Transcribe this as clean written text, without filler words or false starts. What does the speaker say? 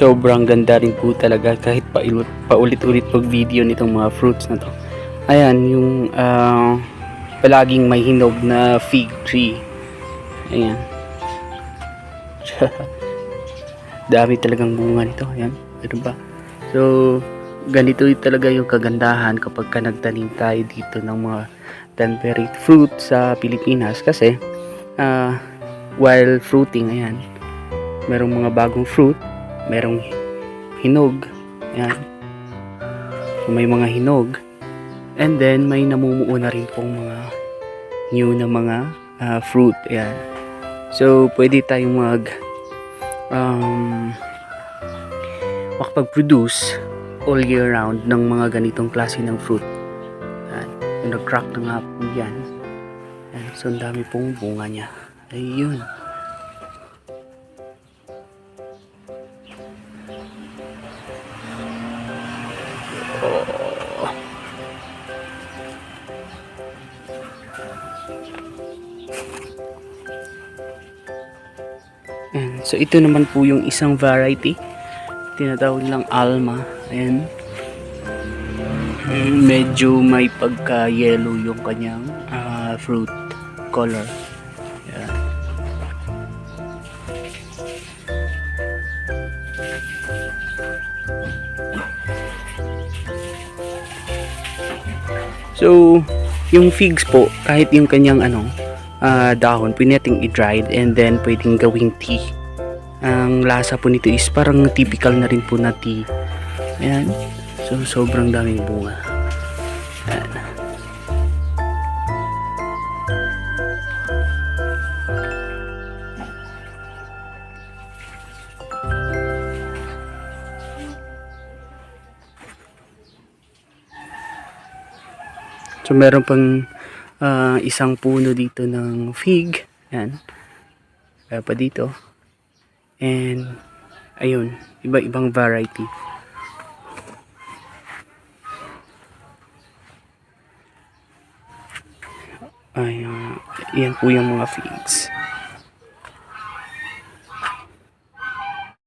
Sobrang ganda rin po talaga kahit paulit-ulit pag video nitong mga fruits na to. Ayan, yung palaging may hinog na fig tree. Ayan. Dami talagang bunga nito. Ayan, ano ba? So, ganito talaga yung kagandahan kapag nagtanim tayo dito ng mga temperate fruit sa Pilipinas kasi while fruiting, ayan, merong mga bagong fruit, merong hinog, ayan, may mga hinog, and then may namumuo na rin pong mga new na mga fruit, ayan. So pwede tayong makapag-produce all year round ng mga ganitong klase ng fruit. Ayan, yung nag-crack na nga po yan. Ayan, so ang dami pong bunga niya. Ayun. Ayan. So ito naman po yung isang variety, tinatawag lang Alma. Ayan, medyo may pagka yellow yung kanyang fruit color. Ayan. So yung figs po, kahit yung kanyang dahon, pwede nating i-dried and then pwedeng gawing tea. Ang lasa po nito is parang typical na rin po na tea. Ayan. So sobrang daming bunga. Ayan. So meron pang isang puno dito ng fig. Ayan. Kaya pa dito. And ayun, iba-ibang variety. Ay, yan po yung mga figs.